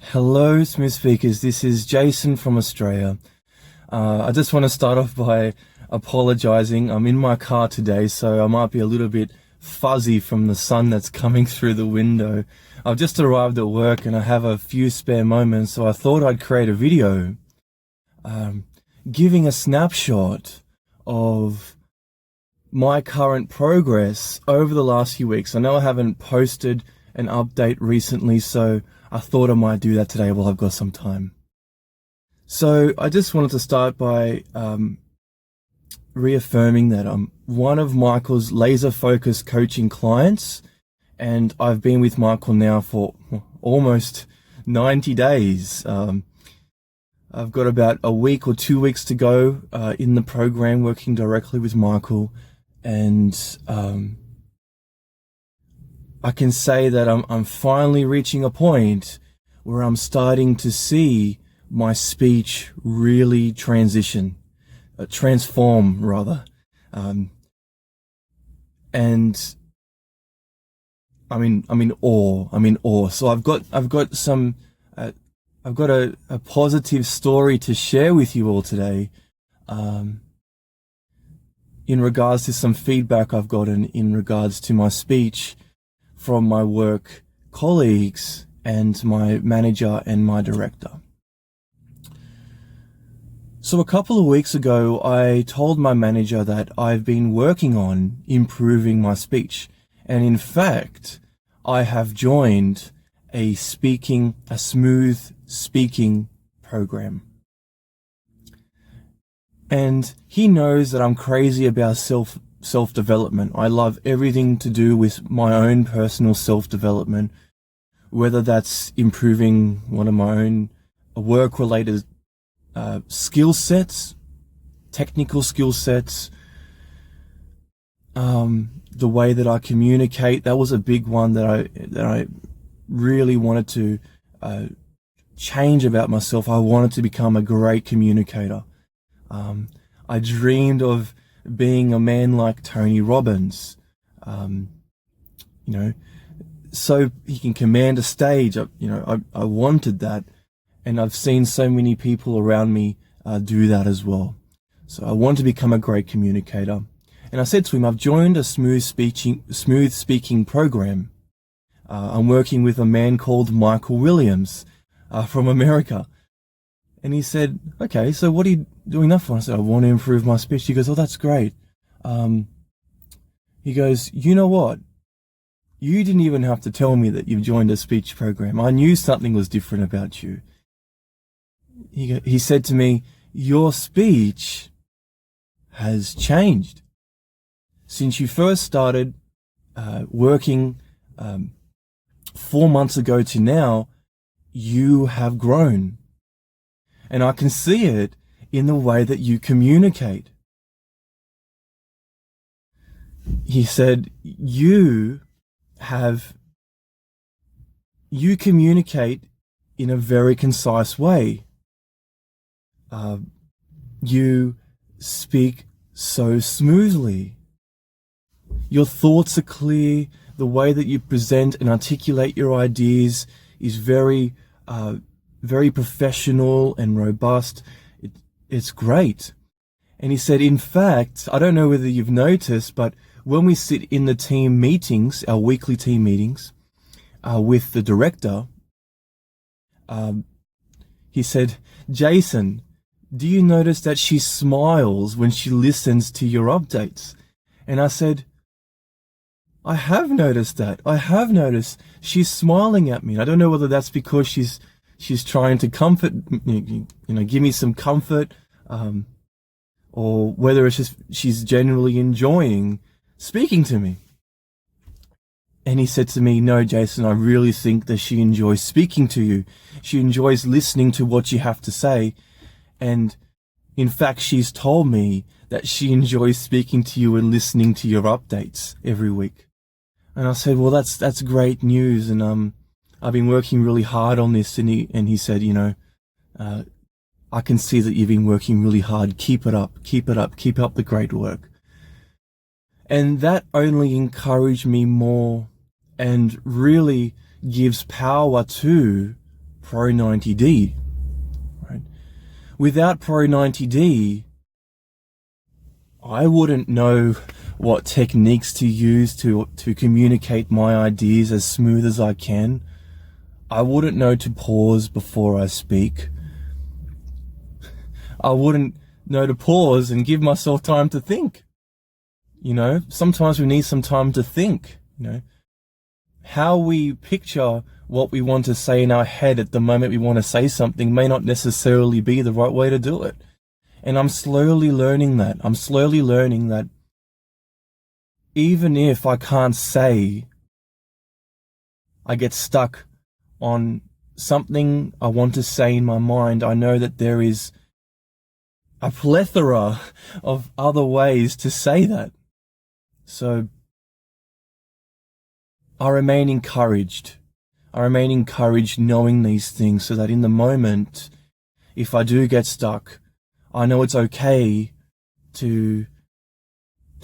Hello, Smooth Speakers. This is Jason from Australia. I just want to start off by apologizing. I'm in my car today, so I might be a little bit fuzzy from the sun that's coming through the window. I've just arrived at work and I have a few spare moments, so I thought I'd create a video giving a snapshot of my current progress over the last few weeks. I know I haven't posted an update recently, so I thought I might do that today while I've got some time. So I just wanted to start by reaffirming that I'm one of Michael's laser-focused coaching clients, and I've been with Michael now for almost 90 days. I've got about a week or 2 weeks to go in the program working directly with Michael, and I can say that I'm finally reaching a point where I'm starting to see my speech really transform rather. And I'm in awe. So I've got a positive story to share with you all today, in regards to some feedback I've gotten in regards to my speech from my work colleagues and my manager and my director. So a couple of weeks ago, I told my manager that I've been working on improving my speech. And in fact, I have joined a smooth speaking program. And he knows that I'm crazy about self-development. I love everything to do with my own personal self-development, whether that's improving one of my own work-related skill sets, technical skill sets, the way that I communicate. That was a big one that I really wanted to change about myself. I wanted to become a great communicator. I dreamed of being a man like Tony Robbins, so he can command a stage. I wanted that, and I've seen so many people around me do that as well. So I want to become a great communicator. And I said to him, I've joined a smooth speaking program. I'm working with a man called Michael Williams from America. And he said, okay, so what are you doing that for? I said, I want to improve my speech. He goes, oh, that's great. He goes, you know what? You didn't even have to tell me that you've joined a speech program. I knew something was different about you. He said to me, your speech has changed. Since you first started working 4 months ago to now, you have grown. And I can see it in the way that you communicate. He said, you communicate in a very concise way. You speak so smoothly. Your thoughts are clear. The way that you present and articulate your ideas is very professional and robust. It's great. And he said, in fact, I don't know whether you've noticed, but when we sit in the team meetings, our weekly team meetings, with the director, he said, Jason, do you notice that she smiles when she listens to your updates? And I said, I have noticed that. I have noticed she's smiling at me. I don't know whether that's because she's trying to comfort, give me some comfort, or whether it's just she's genuinely enjoying speaking to me. And he said to me, no, Jason, I really think that she enjoys speaking to you. She enjoys listening to what you have to say. And in fact, she's told me that she enjoys speaking to you and listening to your updates every week. And I said, well, that's great news. And I've been working really hard on this. And he said, I can see that you've been working really hard. Keep it up. Keep up the great work. And that only encouraged me more and really gives power to Pro 90D, right? Without Pro 90D, I wouldn't know what techniques to use to communicate my ideas as smooth as I can. I wouldn't know to pause before I speak. I wouldn't know to pause and give myself time to think. You know, sometimes we need some time to think, you know. How we picture what we want to say in our head at the moment we want to say something may not necessarily be the right way to do it. And I'm slowly learning that. I'm slowly learning that even if I can't say, I get stuck on something I want to say in my mind, I know that there is a plethora of other ways to say that. So I remain encouraged. I remain encouraged knowing these things so that in the moment, if I do get stuck, I know it's okay to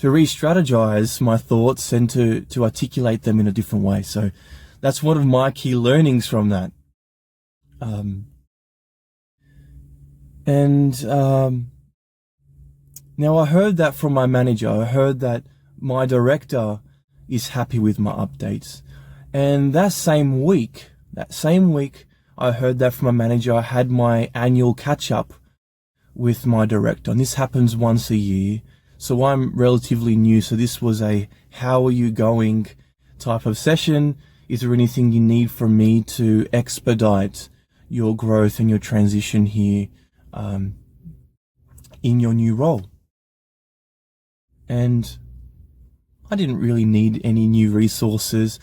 re-strategize my thoughts and to articulate them in a different way. So that's one of my key learnings from that. Now I heard that from my manager. I heard that my director is happy with my updates. And that same week, I heard that from my manager. I had my annual catch-up with my director. And this happens once a year. So I'm relatively new. So this was a how are you going type of session. Is there anything you need from me to expedite your growth and your transition here in your new role? And I didn't really need any new resources.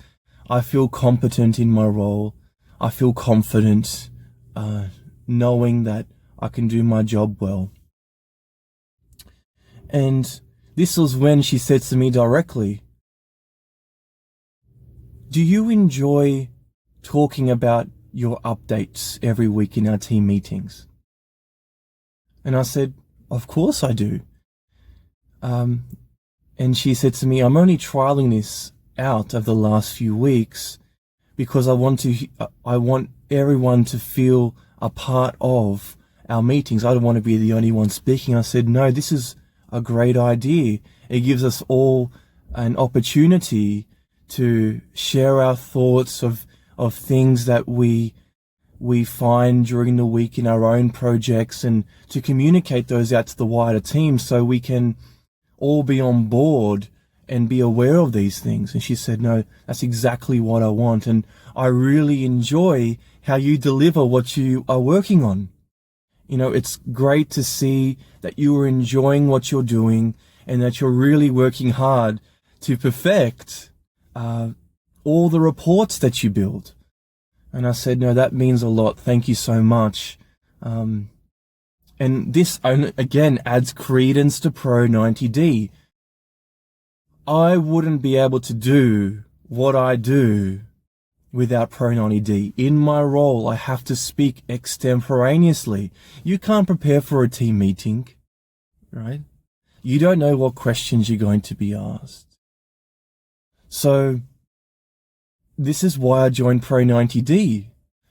I feel competent in my role. I feel confident knowing that I can do my job well. And this was when she said to me directly, do you enjoy talking about your updates every week in our team meetings? And I said, of course I do. And she said to me, I'm only trialing this out of the last few weeks because I want everyone to feel a part of our meetings. I don't want to be the only one speaking. I said, no, this is a great idea. It gives us all an opportunity to share our thoughts of things that we find during the week in our own projects and to communicate those out to the wider team so we can all be on board and be aware of these things. And she said, no, that's exactly what I want. And I really enjoy how you deliver what you are working on. You know, it's great to see that you are enjoying what you're doing and that you're really working hard to perfect all the reports that you build. And I said, no, that means a lot. Thank you so much. And this, again, adds credence to Pro 90D. I wouldn't be able to do what I do without Pro 90D. In my role, I have to speak extemporaneously. You can't prepare for a team meeting, right? You don't know what questions you're going to be asked. So this is why I joined Pro 90D.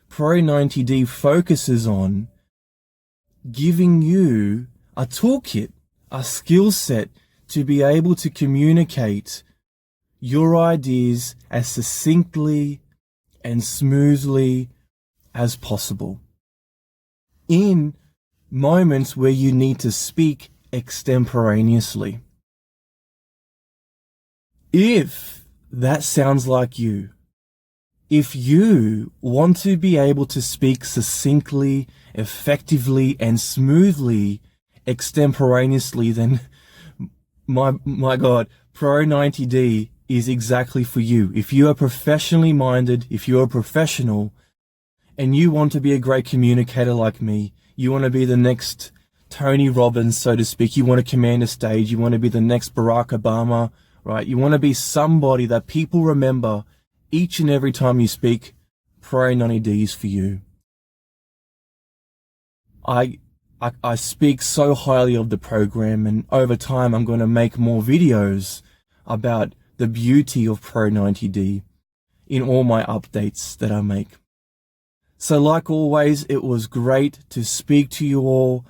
Pro 90D focuses on giving you a toolkit, a skill set to be able to communicate your ideas as succinctly and smoothly as possible in moments where you need to speak extemporaneously. If that sounds like you, if you want to be able to speak succinctly, effectively, and smoothly extemporaneously, then my God, Pro 90D is exactly for you. If you are professionally minded, if you're a professional, and you want to be a great communicator like me, you want to be the next Tony Robbins, so to speak, you want to command a stage, you want to be the next Barack Obama, right? You want to be somebody that people remember each and every time you speak. Pro 90D is for you. I speak so highly of the program, and over time I'm going to make more videos about the beauty of Pro 90D in all my updates that I make. So like always, it was great to speak to you all.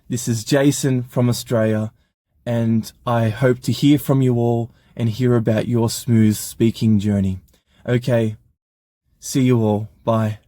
This is Jason from Australia, and I hope to hear from you all and hear about your smooth speaking journey. Okay, see you all. Bye.